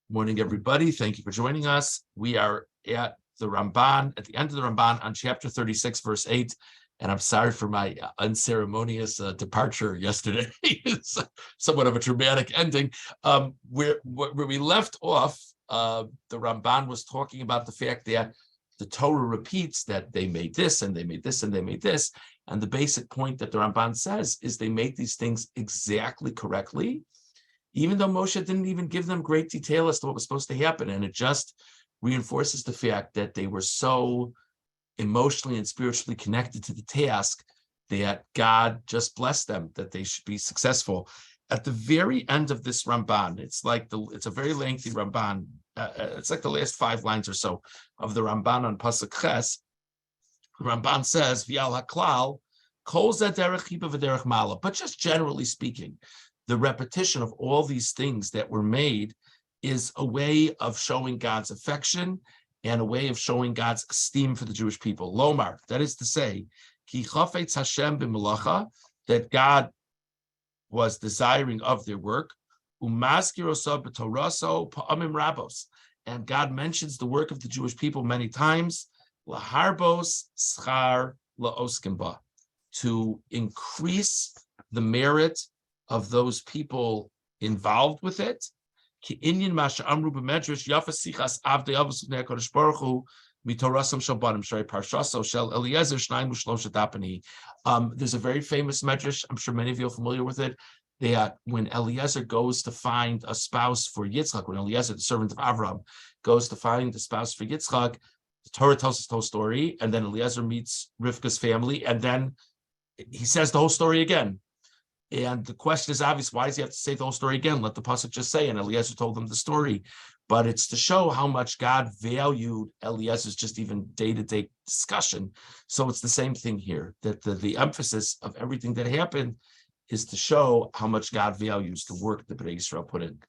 Morning, everybody. Thank you for joining us. We are at the Ramban, at the end of the Ramban on chapter 36, verse 8. And I'm sorry for my unceremonious departure yesterday. It's somewhat of a dramatic ending. Where we left off, the Ramban was talking about the fact that the Torah repeats that they made this, and they made this, and they made this. And the basic point that the Ramban says is they make these things exactly correctly, even though Moshe didn't even give them great detail as to what was supposed to happen. And it just reinforces the fact that they were so emotionally and spiritually connected to the task that God just blessed them, that they should be successful. At the very end of this Ramban, it's a very lengthy Ramban. It's like the last 5 lines or so of the Ramban on Pasuk Ches. The Ramban says, V'al haklal, kol zeh derech hiba v'derech mala. But just generally speaking, the repetition of all these things that were made is a way of showing God's affection and a way of showing God's esteem for the Jewish people. Lomar, that is to say, ki chafetz Hashem b'melacha, that God was desiring of their work, umaskir osa b'toraso pa'amim rabos, and God mentions the work of the Jewish people many times, laharbos schar laoskim ba, to increase the merit of those people involved with it. I'm there's a very famous medrash, I'm sure many of you are familiar with it, that when Eliezer goes to find a spouse for Yitzchak, when Eliezer, the servant of Avram, goes to find a spouse for Yitzchak, the Torah tells us the whole story, and then Eliezer meets Rivka's family, and then he says the whole story again. And the question is obvious, why does he have to say the whole story again? Let the pasuk just say, and Eliezer told them the story. But it's to show how much God valued Eliezer's just even day-to-day discussion. So it's the same thing here, that the emphasis of everything that happened is to show how much God values the work that Bnei Yisrael put in.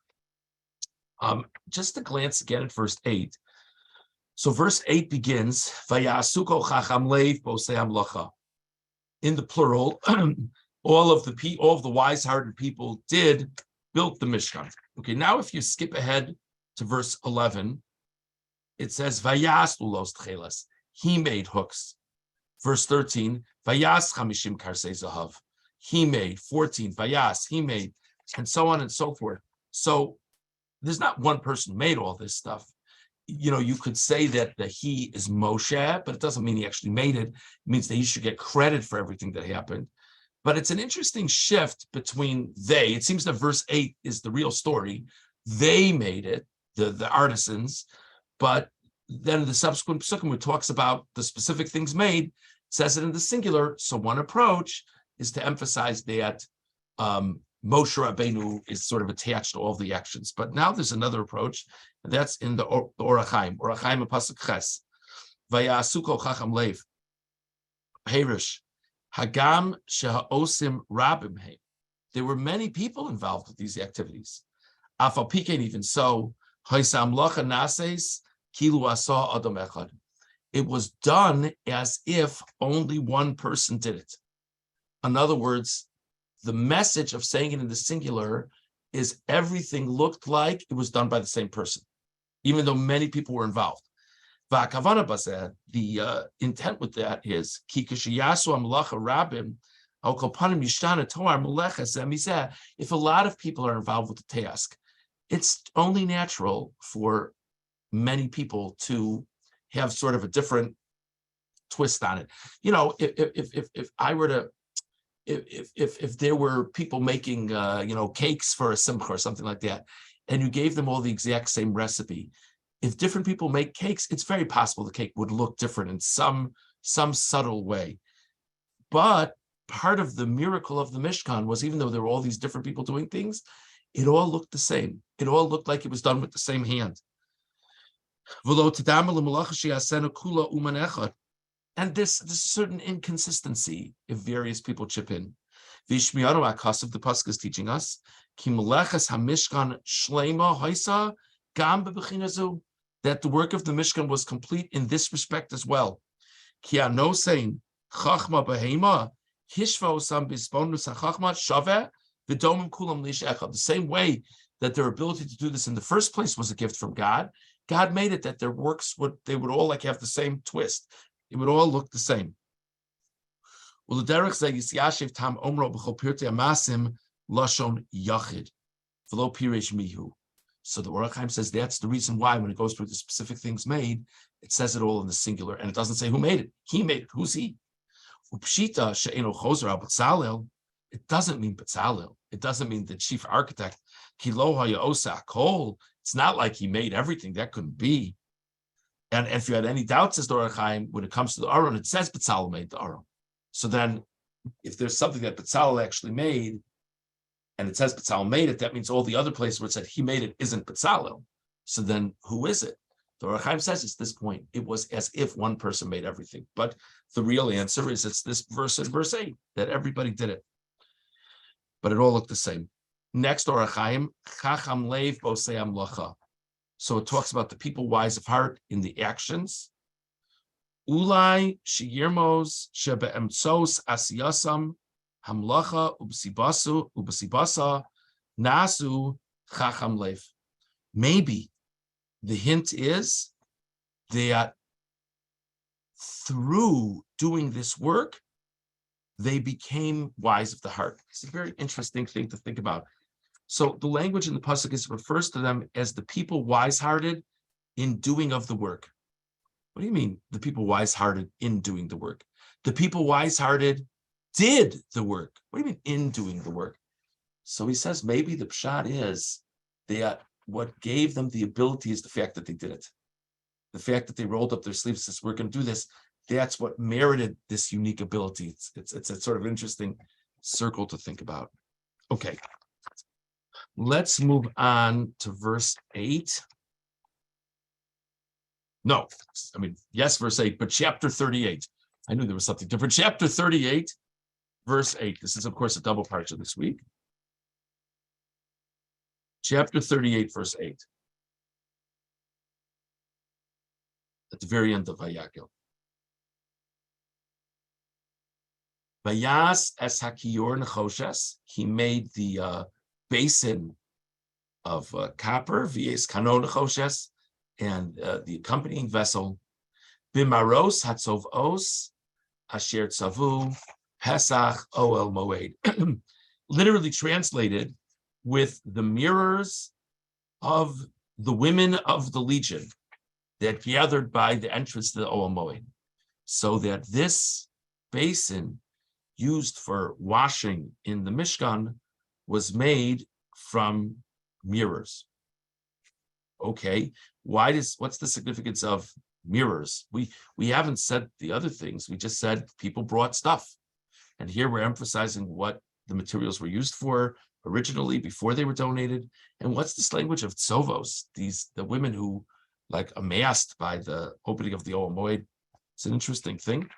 Just to glance again at verse 8. So verse 8 begins, Vayasuko chacham leiv bosei hamlacha. In the plural, all of the wise-hearted people built the Mishkan. Okay, now if you skip ahead to verse 11, it says, Vayas lulos tchelas. He made hooks. Verse 13, Vayas chamishim karsei zahav. He made. 14, Vayas, he made, and so on and so forth. So there's not one person who made all this stuff. You know, you could say that the he is Moshe, but it doesn't mean he actually made it. It means that he should get credit for everything that happened. But it's an interesting shift between they. It seems that verse 8 is the real story. They made it, the artisans. But then the subsequent psukim, which talks about the specific things made, says it in the singular. So one approach is to emphasize that Moshe Rabbeinu is sort of attached to all the actions. But now there's another approach, and that's in the Orach Chaim. Orach Chaim and Pasuk Ches. Vayasuko chacham leiv. Perish. Hagam shehaosim rabim he. There were many people involved with these activities. Afal pikein, even so, haisam lacha nases kilu asa adam echad. It was done as if only one person did it. In other words, the message of saying it in the singular is everything looked like it was done by the same person, even though many people were involved. The intent with that is if a lot of people are involved with the task, it's only natural for many people to have sort of a different twist on it. You know, if I were to, if there were people making cakes for a simcha or something like that, and you gave them all the exact same recipe, if different people make cakes, it's very possible the cake would look different in some subtle way. But part of the miracle of the Mishkan was, even though there were all these different people doing things, it all looked the same. It all looked like it was done with the same hand. And there's a certain inconsistency if various people chip in. Vishmiyanu Akasav, the pasuk is teaching us, Ki melechas hamishkan shleima haisa gam bebechinazu, that the work of the Mishkan was complete in this respect as well. Ki ano saying chachma behema hishva osam bisbonus hachachma shaveh v'domim kulam lish echad. The same way that their ability to do this in the first place was a gift from God. God made it that their works would all like have the same twist. It would all look the same. So the Orach Chaim says that's the reason why when it goes through the specific things made, it says it all in the singular, and it doesn't say who made it. He made it. Who's he? It doesn't mean Bezalel. It doesn't mean the chief architect. It's not like he made everything. That couldn't be. And if you had any doubts, says the Orach Chaim, when it comes to the Aron, it says Bezalel made the Aron. So then, if there's something that Bezalel actually made, and it says Bezalel made it, that means all the other places where it said he made it isn't Bezalel. So then, who is it? The Orach Chaim says at this point, it was as if one person made everything. But the real answer is it's this verse in verse 8, that everybody did it. But it all looked the same. Next, Orach Chaim, Chacham Leiv Bosei Amlacha. So it talks about the people wise of heart in the actions. Ulai sheyirmos shebeemtzos asiyasam hamlacha ubasibasa nasu chacham lev. Maybe the hint is that through doing this work, they became wise of the heart. It's a very interesting thing to think about. So the language in the pasuk refers to them as the people wise-hearted in doing of the work. What do you mean, the people wise-hearted in doing the work? The people wise-hearted did the work. What do you mean, in doing the work? So he says maybe the pshat is that what gave them the ability is the fact that they did it. The fact that they rolled up their sleeves and says, we're going to do this, that's what merited this unique ability. It's a sort of interesting circle to think about. Okay. Let's move on to verse 8. No, I mean, yes, verse 8, but chapter 38. I knew there was something different. Chapter 38, verse 8. This is, of course, a double parsha this week. Chapter 38, verse 8. At the very end of Vayakheil. Vayas es hakiyor nechoshes. He made the basin of copper, v'es kano nechoshes, and the accompanying vessel. Bimaros hatzov os asher tzavu pesach oel moed. Literally translated with the mirrors of the women of the legion that gathered by the entrance to the Oel Moed, so that this basin used for washing in the Mishkan was made from mirrors. Okay, what's the significance of mirrors? We haven't said the other things. We just said people brought stuff. And here we're emphasizing what the materials were used for originally before they were donated. And what's this language of tzovos, the women who like amassed by the opening of the Oel Moed? It's an interesting thing.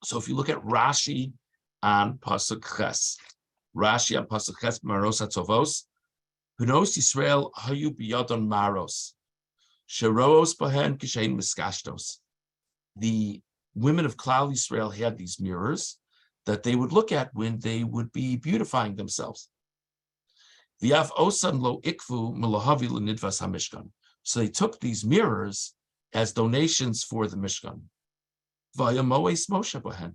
So if you look at Rashi on Pasuk Ches, Maros HaTzovos, Bnos Yisrael hayu biyadon maros, sheroos bahen kishein miskashtos. The women of Klal Yisrael had these mirrors that they would look at when they would be beautifying themselves. V'av osan lo ikvu melahavi l'nidvas hamishkan. So they took these mirrors as donations for the Mishkan. Vayamoes Moshe bahen,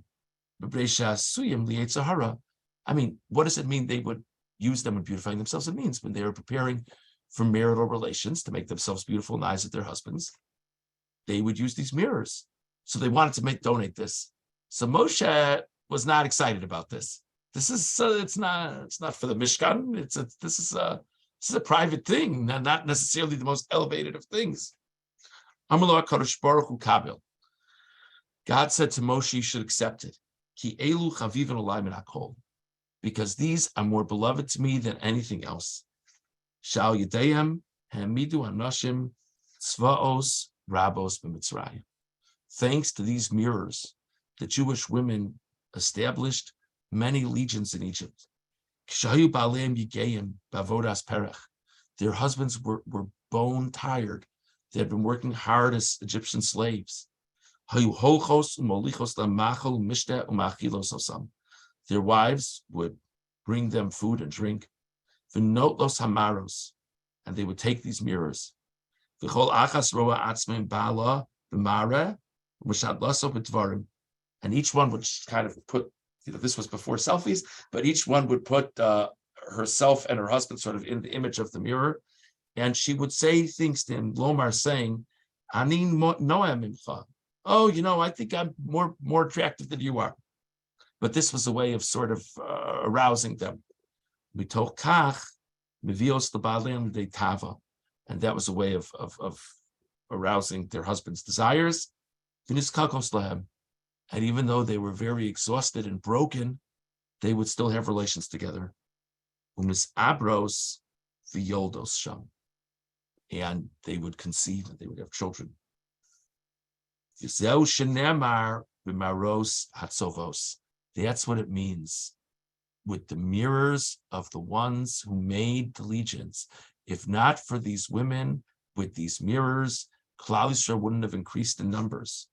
b'breisha suyim li'etzahara. I mean, what does it mean they would use them in beautifying themselves? It means when they were preparing for marital relations to make themselves beautiful in the eyes of their husbands, they would use these mirrors. So they wanted to donate this. So Moshe was not excited about this. This is it's not for the Mishkan. This is a private thing, not necessarily the most elevated of things. Amallah Kadosh Baruch Hu Kabil. God said to Moshe, you should accept it. Ki elu chavivin olai min hakol. Because these are more beloved to me than anything else. Shal yedayim hamidu hanashim tzvaos rabos b'mitzrayim. Thanks to these mirrors, the Jewish women established many legions in Egypt. Kshayu baleim yigayim bavodas perech. Their husbands were bone tired. They had been working hard as Egyptian slaves. Hayu holchos umolichos lamachol mishte umachilos osam. Their wives would bring them food and drink. v'not los hamaros, and they would take these mirrors. V'chol achas roa atzmein bala b'mare v'shad laso b'dvarim, and each one would kind of put, this was before selfies, but each one would put herself and her husband sort of in the image of the mirror, and she would say things to him, Lomar, saying, Ani noam imcha. Oh, I think I'm more attractive than you are. But this was a way of sort of arousing them. Mitoch kach mevios lebalim de tava, and that was a way of arousing their husband's desires. V'niskakos lahem, and even though they were very exhausted and broken, they would still have relations together. Umis abros v'yoldos sham, and they would conceive and they would have children. Yiseu shenemar b'maros hatzovos. That's what it means with the mirrors of the ones who made the legions. If not for these women with these mirrors, Klal Yisrael wouldn't have increased in numbers.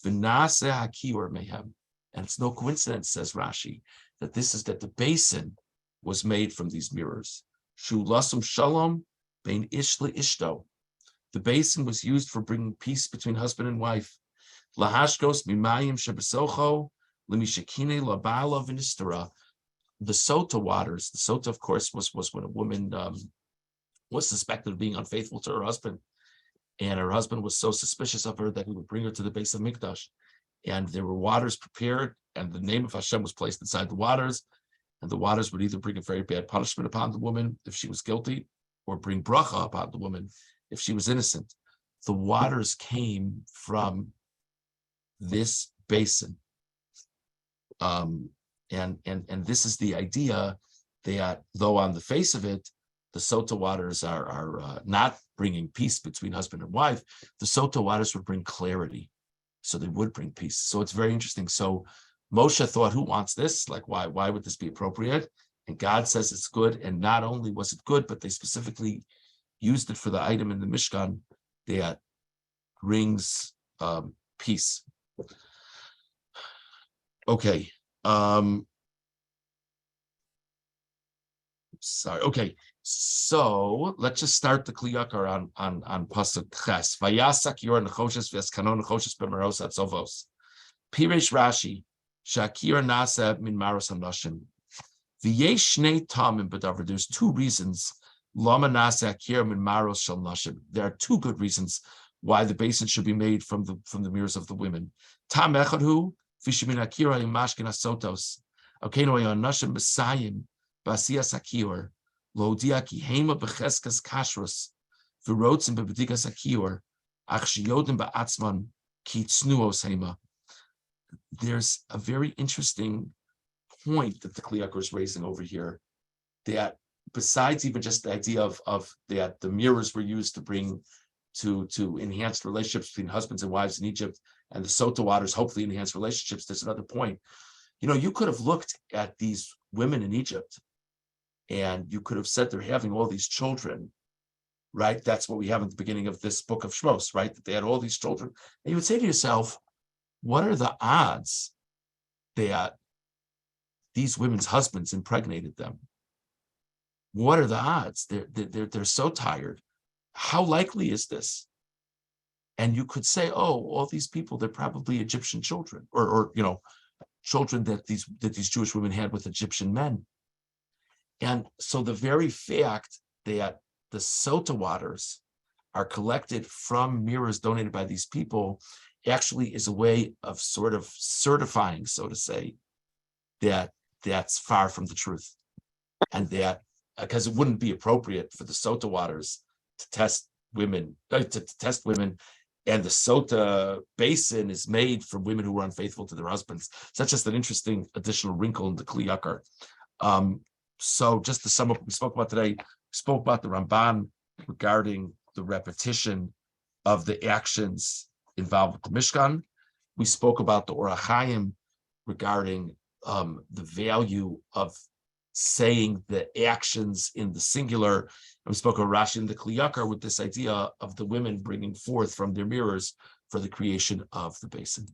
V'naseh hakior mehem, and it's no coincidence, says Rashi, that the basin was made from these mirrors. Shu lasum shalom bein ish leishto. The basin was used for bringing peace between husband and wife. Lahashkos mimayim shebesocho lemishakine labala v'nistera. The sota waters. The sota, of course, was when a woman was suspected of being unfaithful to her husband, and her husband was so suspicious of her that he would bring her to the base of Mikdash, and there were waters prepared, and the name of Hashem was placed inside the waters, and the waters would either bring a very bad punishment upon the woman if she was guilty, or bring bracha upon the woman if she was innocent. The waters came from this basin, and this is the idea that though on the face of it, the sota waters are not bringing peace between husband and wife, the sota waters would bring clarity, so they would bring peace. So it's very interesting. So Moshe thought, who wants this? Like, why would this be appropriate? And God says it's good. And not only was it good, but they specifically used it for the item in the Mishkan that brings peace. Okay. Sorry. Okay. So let's just start the Kli Yakar on pasuk Ches. Vayasak yor nechoshes v'eskanon nechoshes b'maros atzovos. Piresh Rashi shakir nasa min maros hanashim. V'yesh shnei tamim b'davar. There's two reasons. Lama nasa akir min maros shel nashim. There are two good reasons why the basin should be made from the mirrors of the women. Tam echad hu v'shemin akira imashkin asotos. Okay, no nashim b'sayim b'asiyas akir. Lodia ki hema becheskas kashrus v'rotzim bebedikas akior achshiyodim ba'atzman ki tznuos hema. There's a very interesting point that the Kli Yakar is raising over here, that besides even just the idea of that the mirrors were used to bring to enhance relationships between husbands and wives in Egypt, and the sota waters hopefully enhance relationships. There's another point. You could have looked at these women in Egypt, and you could have said they're having all these children, right? That's what we have at the beginning of this book of Shmos, right? That they had all these children. And you would say to yourself, what are the odds that these women's husbands impregnated them? What are the odds? They're so tired. How likely is this? And you could say, oh, all these people, they're probably Egyptian children, or children that these Jewish women had with Egyptian men. And so the very fact that the sota waters are collected from mirrors donated by these people actually is a way of sort of certifying, so to say, that that's far from the truth. And that, because it wouldn't be appropriate for the sota waters to test women, and the sota basin is made from women who were unfaithful to their husbands. So that's just an interesting additional wrinkle in the Kli Yakar. So just to sum up what we spoke about today, we spoke about the Ramban regarding the repetition of the actions involved with the Mishkan. We spoke about the Or HaChaim regarding the value of saying the actions in the singular. And we spoke of Rashi and the Kli Yakar with this idea of the women bringing forth from their mirrors for the creation of the basin.